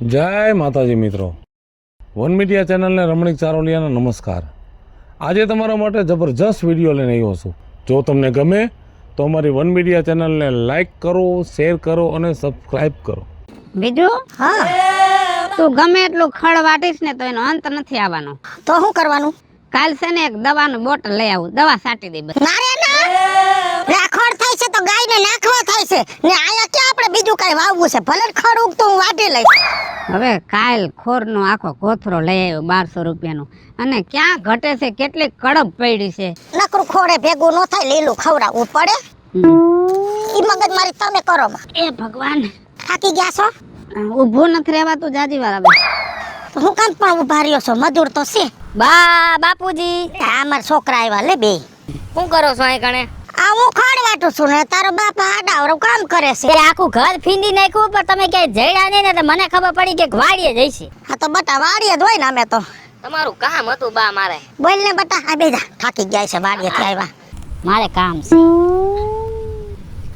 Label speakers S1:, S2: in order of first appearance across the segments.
S1: જય માતાજી મિત્રો, વન મીડિયા ચેનલને રમણીક ચારોલિયાના નમસ્કાર। આજે તમારા માટે જબરજસ્ત વિડીયો લઈને આવ્યો છું। જો તમને ગમે તો અમારી વન મીડિયા ચેનલને લાઈક કરો, શેર કરો અને સબસ્ક્રાઈબ કરો।
S2: બીજું હા, તું ગમે એટલું ખડ વાટીશ ને તો એનો અંત નથી આવવાનો।
S3: તો શું કરવાનું?
S2: કાલ છે ને એક દવાનું બોટલ લઈ આવું, દવા છાંટી દે બસ।
S3: ના રે ના, રાખોડ થાય છે તો ગાયને નાખવા થાય છે ને આયા કે આપણે બીજું કઈ વાવવું છે? ભલે ખડ ઉગતું હું વાટી લઈશ।
S2: હવે કાલ ખોરનો આખો કોથરો લઈ આવ્યો 1200 રૂપિયાનો, અને ક્યાં ઘટે છે, કેટલી કડપ પડી છે।
S3: નકરું ખોડે ભેગું ન થાય, લીલું ખવડાવવું પડે। ઈ મગજ મારી તમે કરો માં।
S2: એ ભગવાન,
S3: થાકી ગયા છો?
S2: ઊભું નથી રહેવાતું જાજી વાર આવે।
S3: તો હું કામ પણ ઉભા રહ્યો છો? મજૂર તો છે
S4: બાપુજી,
S3: આ અમાર છોકરા આવ્યા લે બે।
S4: શું કરો છો અહીં કણે?
S3: આ હું ખડ વાટું છું ને તારો બાપ આડાવરો કામ કરે છે।
S4: તે આખું ઘર ફીંદી નાખ્યું, પણ તમે ક્યાંય જડ્યા નહીં ને તો મને ખબર પડી કે વાડીએ જઈશે।
S3: હા તો બટા વાડીએ જ હોય ને અમે તો।
S4: તમારું કામ હતું બા મારે?
S3: બોલ ને બટા, આ બેજા થાકી ગયા છે વાડીએથી આવ્યા।
S4: મારે કામ છે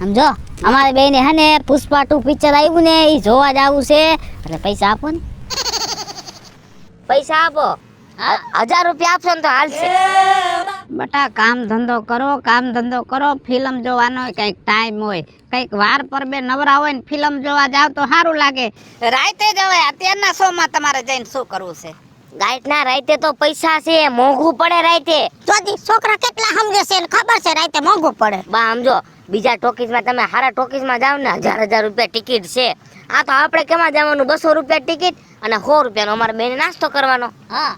S4: સમજો, અમારે બેને હે ને પુષ્પા 2 પિક્ચર આવ્યું ને એ જોવા જવું છે, એટલે પૈસા આપો ને। પૈસા આપો, 1000 રૂપિયા આપશો ને તો હાલશે।
S2: બટા કામ ધંધો કરો, કામ ધંધો કરો। ફિલ્મ જોવાનો કઈક ટાઈમ હોય, કઈક વાર પર બે નવરા હોય ને ફિલ્મ જોવા જાવ તો સારું લાગે। રાતે જવાય, અત્યારના શો માં તમારે જઈને શું કરવું છે?
S4: ગાઈટ ના રાતે તો પૈસા છે, મોંઘું પડે રાતે।
S3: જોજી છોકરા કેટલા સમજે છે એને ખબર છે રાતે મોંઘું પડે।
S4: બા સમજો, બીજા ટોકીઝમાં તમે હારા ટોકીઝમાં જાવ ને 1000 રૂપિયા ટિકિટ છે। આ તો આપણે કેમાં જવાનું, 200 રૂપિયા ટિકિટ અને 100 રૂપિયાનો અમારે બેને નાસ્તો કરવાનો। હા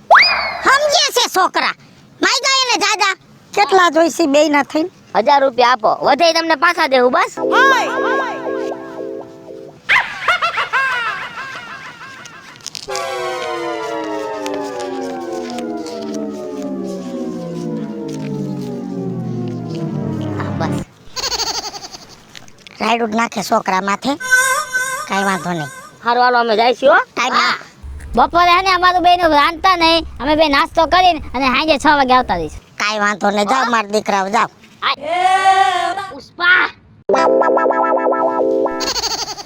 S3: સમજે છે છોકરા, માઈ ગયા ને જાજા કેટલા જોઈસી બે ના થઈને?
S4: 1000 રૂપિયા આપો, વધે તમને પાછા દેવું બસ।
S3: રાયડું નાખે છોકરા માથે, કઈ વાંધો નહીં।
S4: હારું હાલો અમે જઈશું હો।
S3: ટાઈમ ના
S4: બપોરે હે ને અમારું બેન રાંધતા નહીં, અમે બે નાસ્તો કરીને અને સાંજે 6 વાગે આવતા રહીશું।
S3: કઈ વાંધો નહીં, જાવ મારા દીકરાઓ જાવ।
S4: પુષ્પા,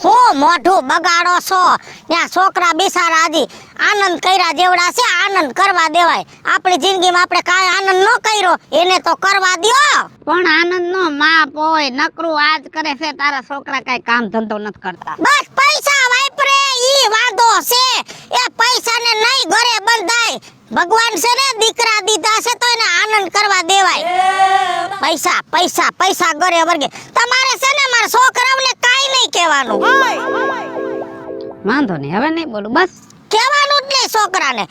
S3: હું મોઢું બગાડો છો? ત્યાં છોકરા બિચારા હજી આનંદ કર્યા જેવડા છે, આનંદ કરવા દેવાય। આપણી જિંદગીમાં આપણે કાંઈ આનંદ ન કર્યો, એને તો કરવા દ્યો।
S2: પણ આનંદ નો માપ હોય, નકરું આજ કરે છે તારા છોકરા, કઈ કામ ધંધો નથી કરતા।
S3: બસ પૈસા વાપરે ઈ વાંધો છે, એ પૈસાને નહીં ઘરે બંધાય। ભગવાન છે ને દીકરા દીધા છે તો એને આનંદ કરવા દેવાય। પૈસા પૈસા પૈસા ઘરે વર્ગે તમારે છે ને મારા છોકરાઓને કાઈ નહીં કહેવાનું।
S2: વાંધો નહીં, હવે નહીં બોલું બસ।
S3: કહેવાનું જ નહીં છોકરાને।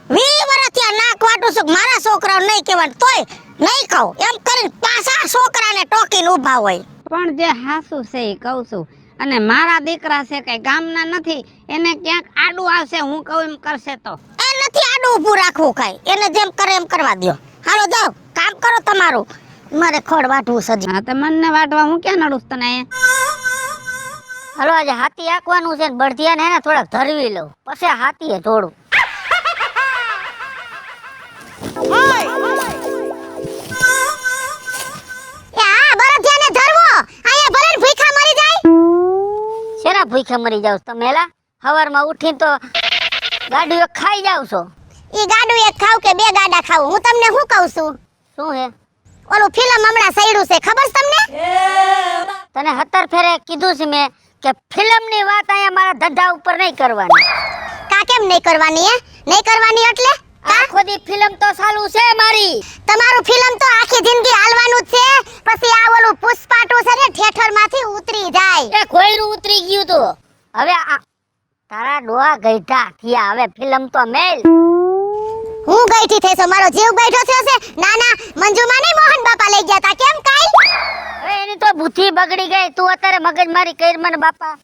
S3: 20 વર્ષથી આ નાક વાટું છું, મારા છોકરાઓને નહીં કહેવાનું, તોય નહીં કહું એમ કરીને પાછા છોકરાને ટોકીને ઊભા હોય।
S2: પણ જે હાસુ છે એ કહું છું, અને મારા દીકરા છે કઈ ગામના નથી, એને ક્યાંક આડું આવશે, હું કહું એમ કરશે તો
S3: એ નથી આડું ઊભું રાખવું કાઈ, એને જેમ કરે એમ કરવા દ્યો। હાલો જાઓ કામ કરો તમારું, મારે ખોડ વાટવું સજી।
S2: હા તો મને વાટવા હું ક્યાં નડું તને?
S4: હાલો આજે હાથી આંકવાનું છે ને બળદિયાને હે ને થોડાક ધરવી લઉં, પછી હાથીએ થોડું। શેના ભૂખ્યા મરી જાવ તમે? એલા સવારમાં ઉઠીને તો ગાડીઓ ખાઈ જાવ છો।
S3: ઈ ગાડું એક ખાવ કે બે ગાડા ખાવ? હું તમને શું કહું છું,
S4: શું હે?
S3: ઓલું ફિલ્મ હમણાં સૈડું છે, ખબર છે તમને?
S4: તને 17 ફેરે કીધું છે મેં કે ફિલ્મની વાત અહીંયા મારા ધંધા ઉપર નહીં કરવાની।
S3: કા કેમ નહીં કરવાની? હે નહીં કરવાની એટલે
S4: આખો દી ફિલ્મ તો ચાલુ છે મારી।
S3: તમારું ફિલ્મ તો આખી જિંદગી હાલવાનું જ છે, પછી આ ઓલું પુષ્પા 2 છે ને થિયેટર માંથી ઉતરી જાય।
S4: એ કોયરું ઉતરી ગયું તો હવે તારા ડોહા ગઈઢા થયા, હવે ફિલ્મ તો મેલ।
S3: હું ગઈઠી થઈ છું, મારો જીવ બેઠો થયો છે। ના ના, મંજુમાં નહીં મોહન બાપા લઈ ગયા તા, કેમ કાઈ?
S4: હવે એની તો બુદ્ધિ બગડી ગઈ, તું અત્યારે મગજમારી કર મને બાપા।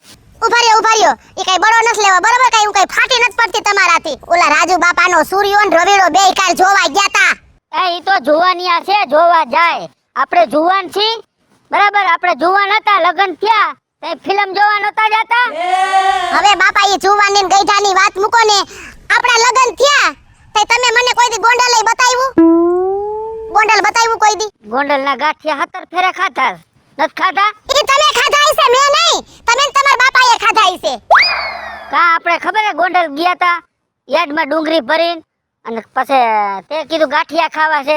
S3: ઉભા રહ્યો, એ કઈ બળો નથી લેવા બરોબર? કઈ હું કઈ ફાટી નથી પડતી તમારાથી। ઓલા રાજુ બાપાનો સૂર્યો ને રવિડો બે કાલ જોવા ગયા તા।
S4: એ તો જુવાનિયા છે, જોવા જાય। આપણે જુવાન છી બરાબર, આપણે જુવાન હતા, લગન થયા તે ફિલ્મ જોવા નતા જતા।
S3: હવે બાપા એ જુવાની ને ગઈઢાની વાત મૂકો ને, આપણા લગન થયા તે તમે મને કોઈ દી ગોંડલ લઈ બતાવ્યું? ગોંડલ બતાવ્યું કોઈ દી?
S4: ગોંડલના ગાંઠિયા 17 ફેરે ખાતા નથી ખાતા?
S3: એ તમે ખાધા હશે, મેં નહીં। તમે ને તમારા બાપાએ ખાધા હશે।
S4: કા આપણે ખબર હે ગોંડલ ગયા તા યાદમાં ડુંગળી ભરીને અને પછી તે કીધું ગાંઠિયા ખાવા છે.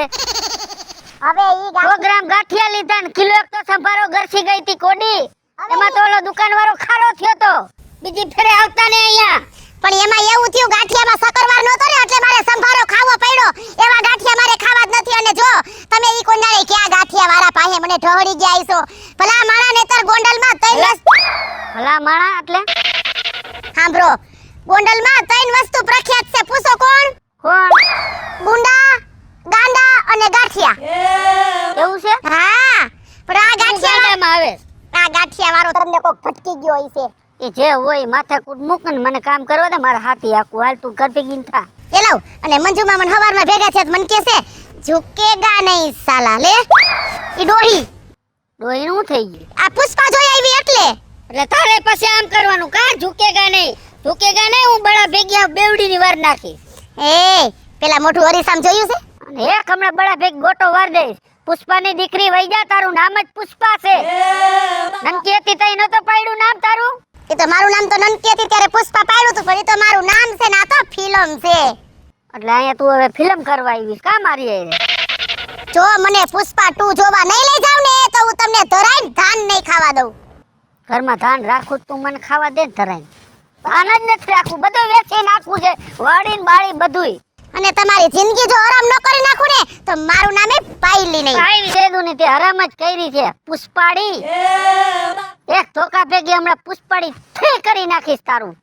S3: હવે ઈ
S4: 100 ગ્રામ ગાંઠિયા લીધા ને કિલો એક તો સંભારો ઘરસી ગઈ તી કોડી. એમાં તો ઓલો દુકાનવાળો ખારો થયો તો. બીજી ફેરે આવતા ને અહીંયા.
S3: પણ એમાં એવું થયું ગાંઠિયામાં સકરવાર નહોતો ને એટલે મારે સંભારો ખાવો પડ્યો. એવા ગાંઠિયા મારે ખાવા જ નથી. અને જો તમે ઈ કોંડાળે ક્યાં ગાંઠિયા વાળા પાસે મને ઢોળી ગયા આઈસો. ભલા માણા નેતર ગોંડલમાં
S4: ભલા માણા એટલે
S3: સાંભળો, ગોંડલમાં 3 વસ્તુ પ્રખ્યાત છે. પૂછો કોણ?
S4: કોણ?
S3: ગુંડા, ગાંડા અને ગાંઠિયા.
S4: એવું છે?
S3: હા, પણ આ ગાંઠિયા
S4: ગાંડામાં આવે.
S3: આ ગાંઠિયા વાળો તમને કોક ભટકી ગયો હશે.
S4: એ જે હોય માથા કૂટ મૂક ને મને કામ કરવા દે. મારા હાથી આખું હાલ તું કરતી ગીન થા.
S3: એ લાવ. અને મંજુમાં મને હવારમાં ભેગા થયા મને કહે છે ઝુકેગા નહીં સાલા. લે ઈ ડોહી
S4: ડોહીનું થઈ ગયું.
S3: આ પુષ્પા જોઈ આવી એટલે
S4: તારે પછી આમ કરવાનું કા ઝુકેગા નહીં. ઝુકેગા નહીં હું બડા ભેગી બેવડીની વાર નાખી.
S3: એ પેલા મોટું હરીસામ જોયું છે?
S4: અને એક હમણાં બડા ભેગ ગોટો વાર દઈશ. પુષ્પાની દીકરી વઈ જા. તારું નામ જ પુષ્પા છે. નનકી હતી તઈ નતો પાડ્યું નામ તારું?
S3: એ તો મારું નામ તો નનકી હતી ત્યારે પુષ્પા પાડ્યું હતું, પણ એ તો મારું નામ છે ને આ તો ફિલ્મ છે.
S4: એટલે અહીંયા તું હવે ફિલ્મ કરવા આવી કા મારી આઈ?
S3: જો મને પુષ્પા 2 જોવા નહીં લઈ જાવ ને તો હું તમને ધરાઈને ધાન નહીં ખાવા દઉં.
S4: ઘરમાં ધાન રાખું તું મને ખાવા દે ધરાઈને. ધાન જ નથી રાખું, બધું વેચી નાખવું છે. વાડીને બાળી બધુંય.
S3: અને તમારી જિંદગી જો આરામ ન કરી નાખું ને તો મારું નામ એ પાયલી નહીં.
S4: પાયલી સેદુ ની તે હરામ જ કરી છે પુષ્પાડી. એક ધોકા ભેગી હમણાં પુષ્પાડી થઈ કરી નાખીશ તારું.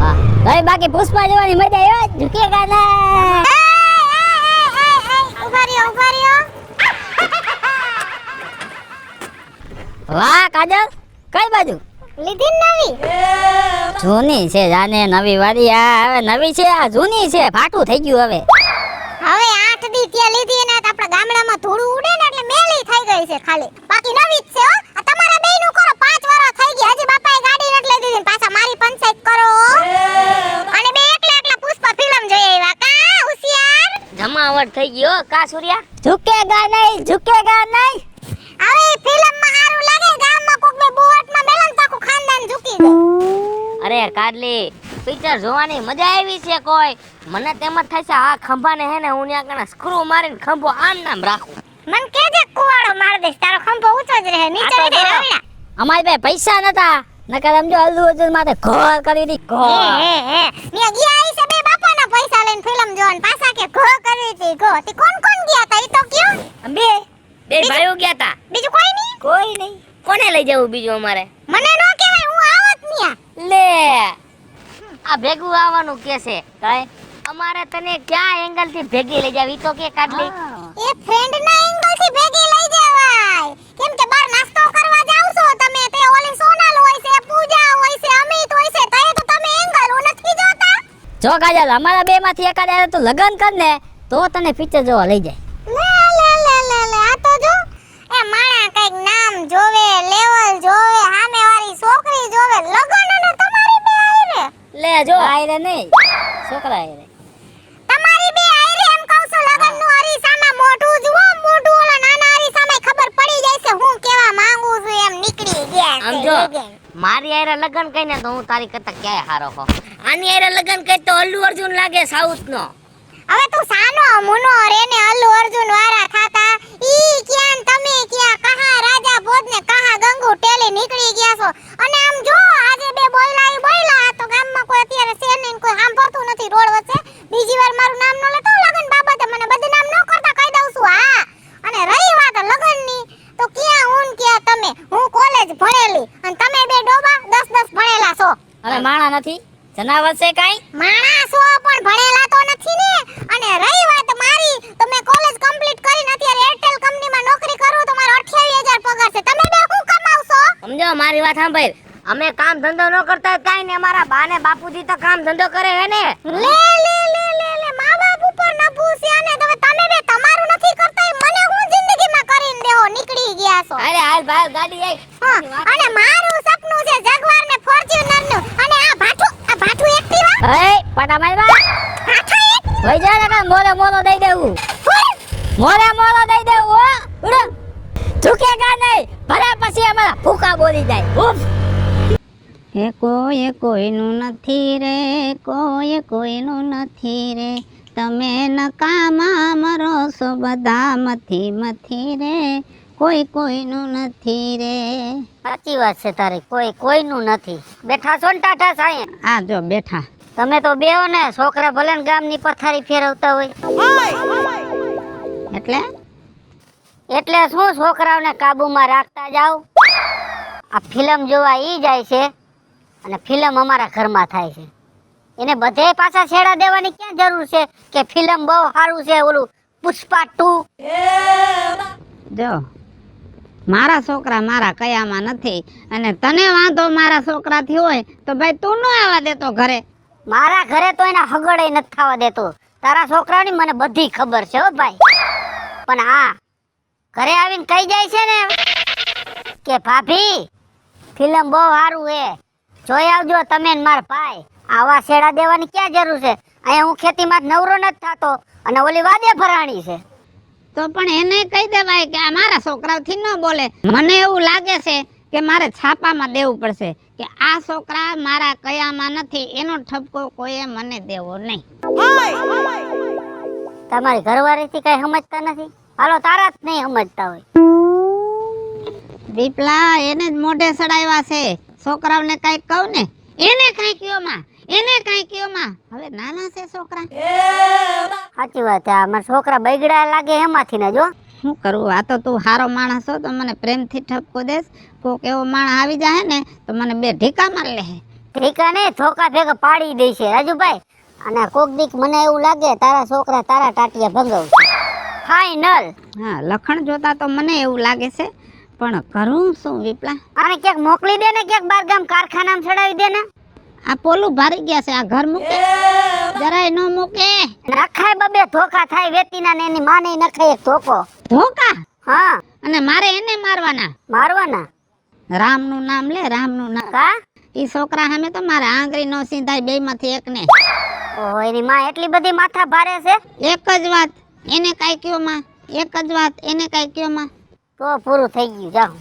S4: વાહ ભાઈ, બાકી પુષ્પા જોવાની મજા આવે. ઝુકેગા ના.
S3: ઉભા રહ્યો.
S4: વાહ કાજલ, કઈ બાજુ
S3: લીધી ને નવી?
S4: જૂની છે જાને નવી વાળી. આ હવે નવી છે, આ જૂની છે. ફાટું થઈ ગયું હવે.
S3: હવે 8 દી ત્યાં લીધી ને આપણા ગામડામાં ધૂળું ઉડે ને એટલે મેલી થઈ ગઈ છે ખાલી. બાકી નવી જ છે હો. આ તમારા બેયનું કરો 5 વર્ષ થઈ ગયા હજી બાપાએ ગાડી નથી લઈ દીધી ને પાછા મારી પંચાયત કરો. અને બે એકલા પુષ્પા ફિલ્મ જોઈ આવ્યા કા હોશિયાર.
S4: જમાવટ થઈ ગયો કા સૂર્યા. ઝુકેગા નહીં, ઝુકેગા નહીં.
S3: હવે ફિલ્મમાં સારું લાગે. ગામમાં કોક બે બોટમાં મેલન તાકુ ખાનદાન ઝૂકી જાય.
S4: અરે કાડલી, પિક્ચર જોવાની મજા આવી છે કોઈ? મને તેમ જ થાય છે આ ખંભાને હે ને હું ત્યાં કને સ્ક્રૂ મારીને ખંભો આમ નામ રાખું.
S3: મન કેજે કુવાડો માર દેશ તારો ખંભો ઊંચો જ રહે નીચે
S4: આ તો
S3: રહે
S4: જો,
S3: રવડા.
S4: અમારી પાસે પૈસા નતા નકર સમજો અલ્લુ અર્જુન માથે ઘોર કરી દી ઘોર.
S3: ને ગયા આઈ છે બે બાપાના પૈસા લઈને ફિલ્મ જોવાન પાછા કે ઘો કરવી હતી ઘો. તી કોણ ગયા તા ઈ તો કયો?
S4: બે ભાઈઓ ગયા તા.
S3: બીજું કોઈ નહીં?
S4: કોઈ નહીં. કોને લઈ જવું બીજું અમારે?
S3: મને નો કહેવાય હું આવત નિયા.
S4: લે આ ભેગું આવવાનું કે છે કાઈ? અમારે તને ક્યાં એંગલ થી ભેગી લઈ જાવી તો કે કાડલી?
S3: એ ફ્રેન્ડ ના એંગલ થી ભેગી લઈ જવાય. કેમ કે બાર નાસ્તો કરવા જાવ છો તમે તે ઓલી સોનલ હોય છે, પૂજા હોય છે, અમિત હોય છે, તય તો તમે એંગલ નથી જોતા.
S4: જો કાજલ, અમારા બે માંથી એકાદ હારે તું લગન કર ને તો તને પિક્ચર જોવા લઈ જાય.
S3: લે આ તો જો એ માણા કઈક નામ જોવે, લેવલ જોવે, સામે વાળી છોકરી જોવે, લગન અને તમારી બે આયરે.
S4: લે જો આયરે નહીં, છોકરા આયરે.
S3: તમારી બે આયરે એમ કહું છું. લગન નું અરીસામાં મોઢું જુઓ, મોઢું ઓલા નાના અરીસામાં ખબર પડી જાય છે હું કેવા માંગુ છું એમ નીકળી ગયા છે.
S4: આમ જો
S3: લગન.
S4: મારી આયરે લગન કઈને તો હું તારી કરતા ક્યાંય હારો હો. આની આયરે લગન કઈ તો અલ્લુ અર્જુન લાગે સાઉથ નો.
S3: હવે તું સાનો મુનો રેને અલ્લુ અર્જુન વાળા થાતા ઈ ક્યાં ને તમે ક્યાં કહા રાજા ભોજ ને કહા ગંગુ ટેલી નીકળી ગયા છો. અને આમ જો આજે બે બોયલા તો ગામમાં કોઈ અત્યારે છે નહીં, કોઈ સાંભળતું નથી રોડ વચ્ચે. બીજી વાર મારું નામ ન લેતો લગન બાબતે મને બદનામ ન કરતા કહી દઉં છું. હા, અને રહી વાત લગનની તો ક્યાં હું ને ક્યાં તમે. હું કોલેજ ભણેલી અને તમે બે ડોબા 10 ભણેલા છો.
S4: હવે માણા નથી, જનાવર છે કાઈ?
S3: માણસો પણ ભણેલા તો નથી ને. અને રહી વાત મારી તો મેં કોલેજ કમ્પ્લીટ કરીને અત્યારે એરટેલ કંપનીમાં નોકરી કરું તો મારો 28000 પગાર છે. તમે બે શું કમાવશો?
S4: સમજો મારી વાત સાંભળ. અમે કામ ધંધો ન કરતા કાઈ ને અમારા બા ને બાપુજી તો કામ ધંધો કરે હે ને.
S3: લે મા બાપ ઉપર ન પૂછ્યા ને તમે બે તમારું નથી કરતા એ મને હું જિંદગીમાં કરીને દેહો નીકળી ગયા છો.
S4: અરે હાલ ભાઈ ગાડી આઈ.
S3: હા, અને મારું સપનું છે જગવાર ને ફોર્ચ્યુનર નું. અને આ ભાઠું એક્ટિવા
S4: એ પટા મારવા વઈ જા ને કા મોલો દઈ દેવું. મોલો દઈ દેવું હો. ઉડો ઝુકેગા નહીં ભરા પછી અમારા ભૂકા બોલી જાય. ઉફ
S2: હે કોઈ કોઈનું નથી રે, કોઈ કોઈનું નથી રે, તમે નકામા મરો છો બધા મથી રે, કોઈ કોઈનું નથી રે.
S4: સાચી વાત છે તારી, કોઈ કોઈનું નથી. બેઠા છો ને ટાટા સાયે?
S2: આ જો બેઠા.
S4: તમે તો બેહો ને, છોકરા ભલે ને ગામની પથારી ફેરવતા હોય. એટલે શું છોકરાઓને કાબુમાં રાખતા જાવ. આ ફિલ્મ જોવા ઈ જાય છે અને ફિલ્મ અમારા ઘરમાં થાય છે. એને બધે પાછા છેડા દેવાની ક્યાં જરૂર છે કે ફિલ્મ બહુ સારું છે, ઓલું પુષ્પા 2.
S2: જો મારા છોકરા મારા કયામાં નથી, અને તને વાંધો મારા છોકરાથી હોય તો ભાઈ તું ન આવવા દેતો ઘરે.
S4: મારા ઘરે તો એના હગડે નથી થવા દેતો. તારા છોકરાની મને બધી ખબર છે હો ભાઈ. પણ હા, ઘરે આવીને કહી જાય છે ને કે ભાભી ફિલ્મ બહુ સારું હે, જોઈ આવજો તમે ને મારા ભાઈ. આવા છેડા દેવાની ક્યાં જરૂર છે? અહીંયા હું ખેતીમાં નવરો નથી થતો અને ઓલી વાદે ફરાણી છે.
S2: તો પણ એને કહી દેવાય કે આ મારા છોકરાથી ન બોલે. મને એવું લાગે છે કે મારે છાપામાં દેવું પડશે કે આ છોકરા મારા કયામાં નથી, એનો ઠપકો કોઈએ મને દેવો નહીં.
S4: તમારી ઘરવાળીથી કઈ સમજતા નથી? હાલો તારા જ નહીં સમજતા હોય.
S2: દીપલા એને જ મોઢે સડાવ્યા છે. છોકરાઓને કઈ કહું ને એને કઈ કયો માં, એને કઈ કયો માં. હવે નાના છે છોકરા.
S4: સાચી વાત છે. આ મારા છોકરા બગડ્યા લાગે એમાંથી ને. જો
S2: શું કરું, આ તો તું સારો માણસ છો તો મને પ્રેમથી ઠપકો દેસ. કોક એવો માણસ આવી જાય ને તો મને બે ઢીકા માર લે.
S4: ઠીકા ને ધોકા ભેગા પાડી દે છે રાજુભાઈ. અને કોક દીક મને એવું લાગે તારા છોકરા તારા ટાટિયા ભંગાવ ફાઈનલ.
S2: હા, લખણ જોતા તો મને એવું લાગે છે, પણ કરું શું વિપલા?
S4: આને ક્યાંક મોકલી દે ને, ક્યાંક બાર ગામ કારખાનામાં ચડાવી દે ને.
S2: આ પોલું ભારી ગયા છે, આ ઘર મૂકે જરાય ન મૂકે.
S4: નખાય બબે ધોકા થાય વેતીના ને એની માને નખાય એક ધોકો.
S2: ધોકા?
S4: હા.
S2: અને મારે એને મારવાના?
S4: મારવાના.
S2: રામનું નામ લે, રામનું નામ.
S4: કા
S2: ઈ છોકરા સામે તો મારે આંગળી નો સીધાય, બે માંથી એકને.
S4: ઓહો, એની માં એટલી બધી માથા ભારે છે.
S2: એક જ વાત એને કઈ કયો માં, એક જ વાત એને કઈ કયો માં.
S4: તો પૂરું થઈ ગયું. જાઓ,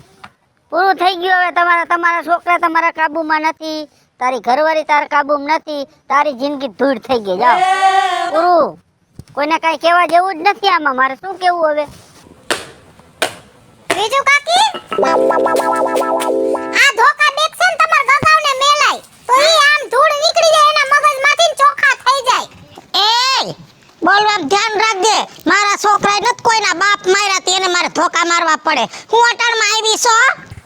S4: પૂરું થઈ ગયું. હવે તમારા છોકરા તમારા કાબુમાં નથી, તારી ઘરવાળી તારા કાબુમાં નથી, તારી જિંદગી ધૂળ થઈ ગઈ. જાઓ, પૂરું. કોઈને કઈ કહેવા જેવું જ નથી આમાં. મારે શું કેવું હવે?
S3: બીજું કાકી, આ ધોકા દેખશે ને તમાર ગગાવને મેલાય તો ઈ આમ ધૂળ નીકળી જાય એના મગજમાંથી ને ચોખ્ખા થઈ જાય. એ બોલવામાં ધ્યાન રાખજે. મારા છોકરાએ નત કોઈના બાપ માર્યા તી એને મારે ધોકા મારવા પડે. હું અટાણમાં આવી છો.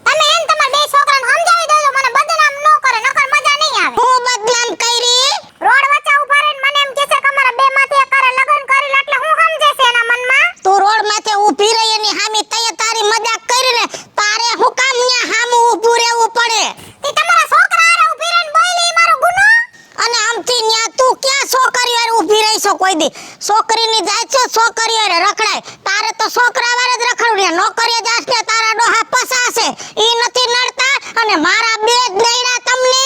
S3: તમે એમ તમાર બે છોકરાને સમજાવી દેજો, મને બદનામ ન કરે, નકર મજા નહીં આવે. હું બદનામ કરી? રોડ વચ્ચે ઊભા રહીને મને એમ કહે છે કે અમારા બે માંથી એક કરે લગન કરી એટલે હું સમજે છે એના મનમાં? તું રોડ માથે ઊભી રહી એની હામી તય તારી મજાક કરીને તારે હું કામ ન્યા હામું ઊભું રહેવું પડે? તી તમારા છોકરા આરે ઊભી રહીને બોલી મારો ગુનો? અને આમથી ન્યા તું ક્યાં છોકરીઓ આરે ઊભી રહી છો? કોઈ દી છોકરીની જાય છે છોકરીઓ આરે રખડાય. તારે તો છોકરા વારે જ રખડવું ને નોકરીએ જાસ ને તારા ડોહા પસાશે ઈ નથી નડતા. અને મારા બે જ નડ્યા તમને.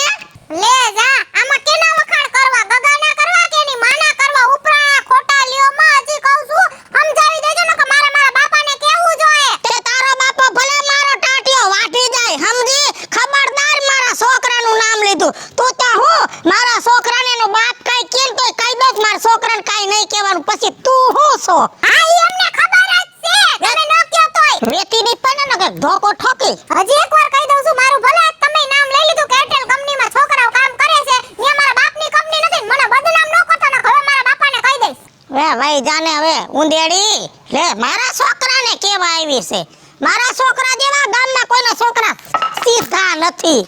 S3: લે જા, આમાં કેના વખાણ કરવા? ગગાના કરવા કે એની માના કરવા? ઉપરા ખોટા લ્યો માં હજી કહું છું, સમજાવી દેજો ને કે મારા બાપાને કેવું જોઈએ. તે તારો બાપો ભલે મારો ટાટિયો વાઢી જાય, સમજી? ખબરદાર મારા છોકરાનું નામ લીધું. તું તો હું મારા છોકરાને એનો બાપ કાઈ કેમ તોય કહી દો, મારા છોકરાને કાઈ નહીં કહેવાનું. પછી તું હું છો? હા ઈ અમને ખબર જ છે, તમે ન કહો તોય વેતી ની પણ ને કે ધોકો ઠોકી. હજી એકવાર કહી દઉં છું, મારું ભલે તમે નામ લઈ લીધું કે એરટેલ કંપનીમાં છોકરાઓ કામ કરે છે, ને મારા બાપની કંપની નથી. મને બદનામ ન કરતો ને, હવે મારા બાપાને કહી દઈશ. વે ભાઈ જાને હવે ઉંદેડી લે, મારા છોકરાને કેવા આવી છે? મારા છોકરા જેવા ગામના કોઈના છોકરા સીધા નથી.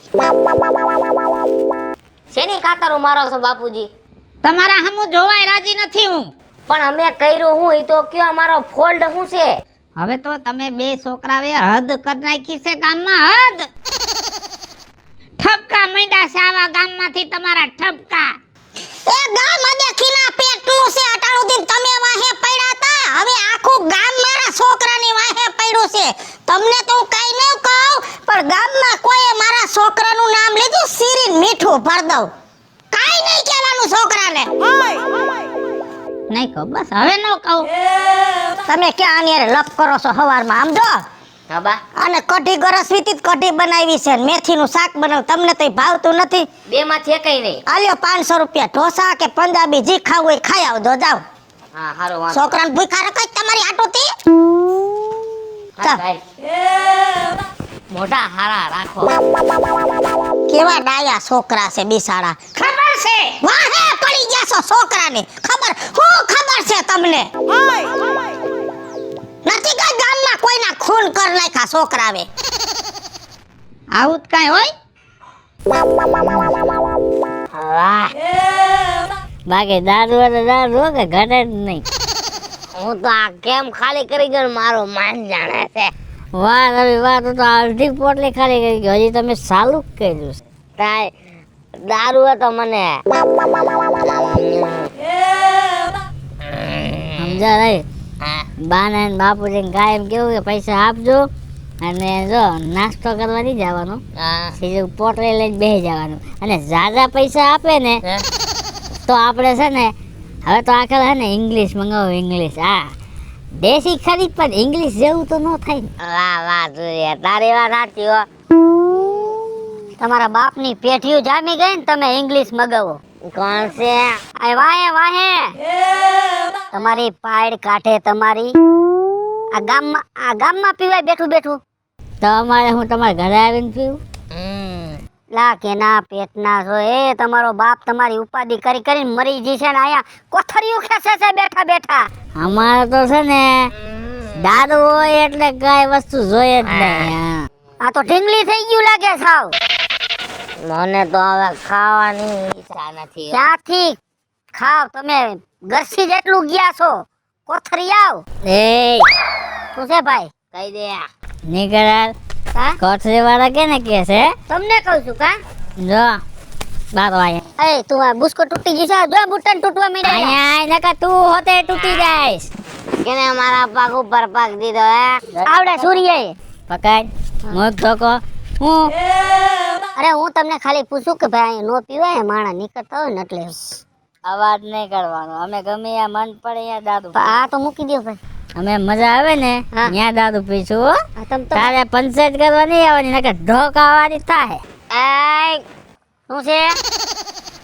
S4: શેની કાતરો મારો છો બાપુજી?
S2: તમારા હમું જોવાય રાજી નથી હું.
S4: પણ અમે કર્યું હું ઈ તો કયો, અમારો ફોલ્ડ શું છે?
S2: હવે તો તમે બે છોકરાએ હદ કરી નાખી છે ગામમાં, હદ. ઠપકા માંડ્યા છે આવા ગામમાંથી તમારા ઠપકા.
S3: એ ગામ અદેખીના પેટનું છે. અટાણું દિન તમે વાહે પડ્યા તા, હવે આખું ગામ મારા છોકરાની વાહે પડ્યું છે. તમને તો હું કાઈ ન કહું, પણ ગામમાં કોઈએ મારા છોકરાનું નામ લીધું, શીરીન મીઠું ભર દઉં. કાઈ નહીં કહેવાનું છોકરાને.
S2: નહીં કહું, બસ હવે ન કહું.
S3: તમે ક્યાં આની હારે લપ કરો છો હવારમાં? આમ જો
S4: હા બા
S3: અને કઢી ગરસવીતી કઢી બનાવી છે ને મેથીનું શાક બનાવ તમને તો ભાવતું નથી.
S4: બે માંથી એકઈ નહીં.
S3: આલ્યો 500 રૂપિયા ઢોસા કે પંજાબી જી ખાવું હોય ખાઈ આવજો જાવ.
S4: હા હારો વાંધો.
S3: છોકરાને ભૂખા રખાય તમારી આટોથી.
S4: હા, ભાઈ. મોઢા હારા રાખો.
S3: કેવા ડાયા છોકરા છે બિસાડા. ખબર છે વાહે પડી ગયા છો છોકરાને. ખબર છે તમને નથી કે ગામમાં કોઈના ખૂન કર નાખ્યા છોકરાવે.
S2: આવું જ કાંઈ હોય
S4: વાહ બાકી દાદુ કે ઘટે જ નહીં. હું તો આ કેમ ખાલી કરી ગયો મારો માન જાણે છે. વાહ રવિ વાહ તો અડધી પોટલી ખાલી કરી ગયો. હજી તમે ચાલુ જ કર્યું છે. તાય દારૂ તો મને સમજા રહી. બાને બાપુજી કાયમ કેવું કે પૈસા આપજો અને જો નાસ્તો કરવા નહીં જવાનો, સીધું પોટલી લઈને બેસી જવાનું. અને જ્યાદા પૈસા આપે ને તો આપણે છે ને હવે તો આખરે છે ને ઇંગ્લિશ મંગાવો. ઇંગ્લિશ હા દેશી ખરી પણ ઇંગ્લિશ જેવું તો ન થાય ને. વાહ વાહ તું તારી વાત સાચી હો. તમારા બાપની પેઠીઓ જામી ગઈ ને તમે ઇંગ્લિશ મગાવો. કોણ છે આ વાહે વાહે તમારી પાડ કાઢે તમારી. આ ગામમાં પીવાય બેઠું બેઠું તો અમારે હું તમારા ઘરે આવીને પીવું. લા કેના પેટના છો એ તમારો બાપ તમારી ઉપાધિ કરી કરીને મરી જશે ને આયા કોથરિયું ખેંચે છે બેઠા બેઠા. અમારે તો છે ને દારૂ હોય એટલે કઈ વસ્તુ જોઈએ જ નહીં. આ તો ઢીંગલી થઈ ગયું લાગે સાવ. મને તો હવે ખાવાની ઈચ્છા નથી. ક્યાંથી ખાવ તમે ગરસી જેટલું ગયા છો કોથરી આવ. એ શું છે ભાઈ કહી દે નીકળ. કોથરી વાળા કેને કે છે તમને કહું છું કા જો બાર વાય. એ તું આ બુસ્કો તૂટી ગઈ છે જો બુટન તૂટવા માંડ્યા. અહીંયા નકા તું હોતે તૂટી જાઈશ. કેને મારા પગ ઉપર પગ દીધો હે આવડે સૂર્ય પકડ મોક ધોકો. હું અરે હું તમને ખાલી પૂછું કે ભાઈ નો પીવાય માણા નીકળતા હોય ને એટલે અવાજ નહીં કરવાનો. અમે ગમે ત્યાં મન પડે ત્યાં દાદુ. આ તો મૂકી દો ભાઈ. અમે મજા આવે ને ત્યાં દાદુ પીશું. તારે પંચાયત કરવા નહીં આવવાની નકર ઢોકાવાની થાય. શું છે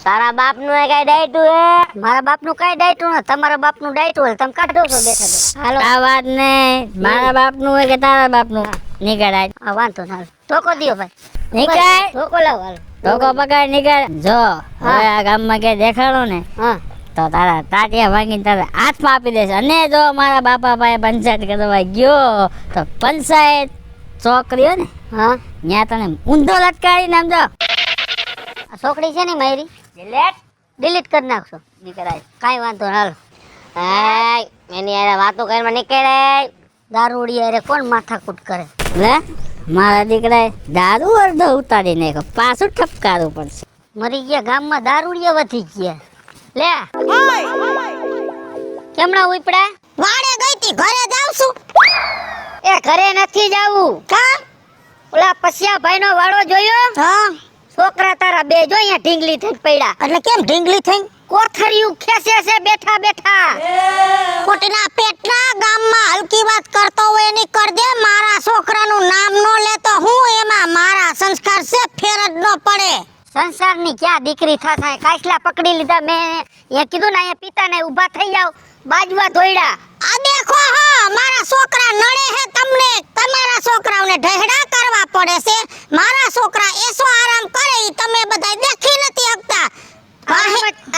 S4: તારા બાપ નું કઈ ડાયટું હે? મારા બાપ નું કઈ ડાયટું ને તમારા બાપ નું ડાયટું હોય તમે કાઢો છો બેઠા. હાલો આ વાત નહીં મારા બાપ નું હોય કે તારા બાપ નું નીકળાય. આ વાંધો ના ઢોકો દિયો ભાઈ. નીકળ ઢોકો લાવ. હાલ ઢોકો પકડ નીકળ. જો હવે આ ગામમાં કે દેખાડો ને તો તારા તાટિયા ભાંગીને તારા હાથમાં આપી દેશે. અને જો મારા બાપા પાસે પંચાયત કરવા ગયો તો પંચાયત છોકરીઓ ને ત્યાં તને ઊંધો લટકાડીને આમ જો આ છોકરી છે ને મારી ડિલીટ કરી નાખશો. નીકળાય કાંઈ વાંધો હાલ. એની યાર વાતો કરીને નીકળે. દારૂડી યાર કોણ માથાકૂટ કરે લે. મારા દીકરાએ દારૂ અડધો ઉતારી નાખ્યો પાછું ઠપકારવું પડશે. મરી ગયા ગામમાં દારૂડિયા વધી ગયા. લે કેમણા ઉપડા
S3: વાડે ગઈ તી ઘરે જાવ છું.
S4: એ ઘરે નથી જાવું.
S3: કા
S4: ઓલા પસિયા ભાઈ નો વાડો જોયો?
S3: હા
S4: છોકરા તારા બે જો અહીંયા ઢીંગલી થઈને પડ્યા.
S3: એટલે કેમ ઢીંગલી થઈ?
S4: કોથરિયું ખેંચે છે બેઠા બેઠા.
S3: ખોટના પેટના ગામમાં હલકી વાત કરતો હોય એની કર દે. મારા છોકરાનું નામ નો લેતો હું એમાં મારા સંસ્કાર છે ફેર જ ન પડે.
S4: સંસારની ક્યાં દીકરી થાશે? કાચલા પકડી લીધા મેં. એ કીધું ને અહીંયા પિતાને ઊભા થઈ જાવ બાજવા ધોઈડા.
S3: આ દેખો હા મારા છોકરા નડે હે તમને. તમારા છોકરાઓને ઢહેડા કરવા પડે છે. મારા છોકરા એસો આરામ કરે ઈ તમે બધાય દેખી નથી શકતા.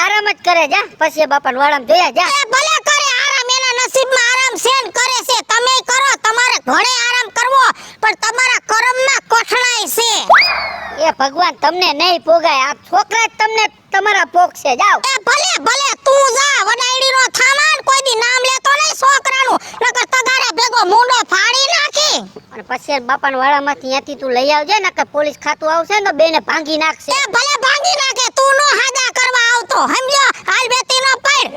S4: આરામ જ કરે જા પછી બાપા વાળામાં જોયા જા.
S3: એ ભલે કરે આરામ એના નસીબમાં આરામ સેન કરે છે. તમે કરો તમારે ઘરે આરામ કરવો પણ તમારા કર્મમાં કોઠણાય છે.
S4: એ ભગવાન તમને નહીં પોગાય. આ છોકરા જ તમને તમારા પોગશે. જાવ
S3: એ ભલે ભલે તું જા વડાઈડી નો થામાન કોઈ દી નામ લેતો નહીં છોકરાનું નકર તગારા ભેગો મુંડો ફાડી નાખી.
S4: અને પછી બાપાના વાળામાંથી ત્યાંથી તું લઈ આવજે નકર પોલીસ ખાતું આવશે ને તો બેને ભાંગી નાખશે.
S3: એ ભલે ભાંગી નાખે તું નો હાદા કરવા આવતો સમજો. હાલ બેતી નો પડ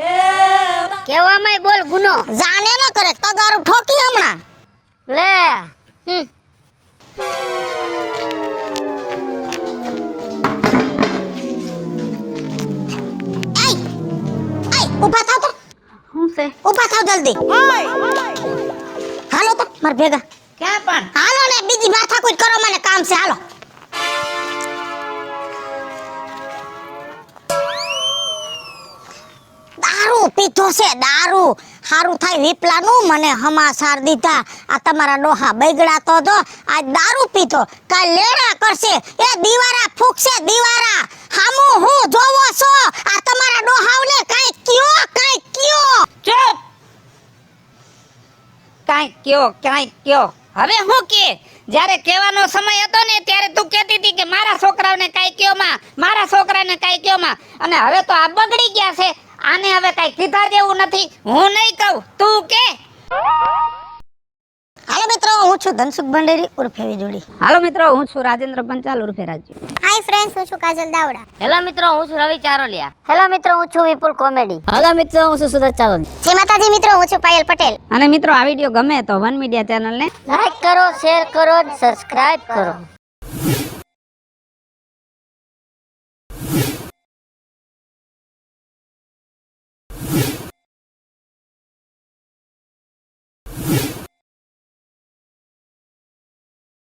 S4: કેવામાં બોલ ગુનો
S3: જાને ન કરે તગારું ઠોકી હમણાં
S4: લે.
S3: ઊભા થાવ તો.
S2: શું છે
S3: ઊભા થાવ જલ્દી. હાલો તો માર ભેગા.
S2: ક્યાં પણ
S3: હાલો ને બીજી માથાકૂટ કરો, મને કામ છે, હાલો. દારૂ પીધો છે, દારૂ. હારું થાય વિપલાનું મને હમાસાર દીધા. આ તમારા ડોહા બગડા તો જો આજ દારૂ પીધો, કાલ લેણા કરશે, એ દીવારા ફૂકશે, દીવારા. હામુ હું જોવો છો? આ તમારા ડોહાવને કાઈ કયો.
S2: ચૂપ. કાંઈ કયો હવે હું કે જ્યારે કહેવાનો સમય હતો ને ત્યારે તું કહેતી હતી કે મારા છોકરાઓને કાંઈ કયો માં, મારા છોકરાને કાંઈ કયો માં, અને હવે તો આ બગડી ગયા છે. આને હવે કાંઈ કીધા જેવું નથી. હું નહીં કહું, તું કે.
S3: હાલો મિત્રો, હું છું ધનસુખ ભંડેરી ઉર્ફે વીજળી.
S2: હાલો મિત્રો, હું છું રાજેન્દ્ર પંચાલ ઉર્ફે રાજુ.
S3: હાય ફ્રેન્ડ્સ, હું છું કાજલ દાવડા.
S4: હેલો મિત્રો, હું છું રવિ ચારોલિયા. હેલો મિત્રો, હું છું વિપુલ કોમેડી. હેલો મિત્રો, હું છું સુરત ચારોલિયા.
S3: જય માતાજી મિત્રો, હું છું પાયલ પટેલ.
S2: અને મિત્રો આ વિડીયો ગમે તો વન મીડિયા ચેનલને
S4: લાઈક કરો, શેર કરો, સબસ્ક્રાઇબ કરો.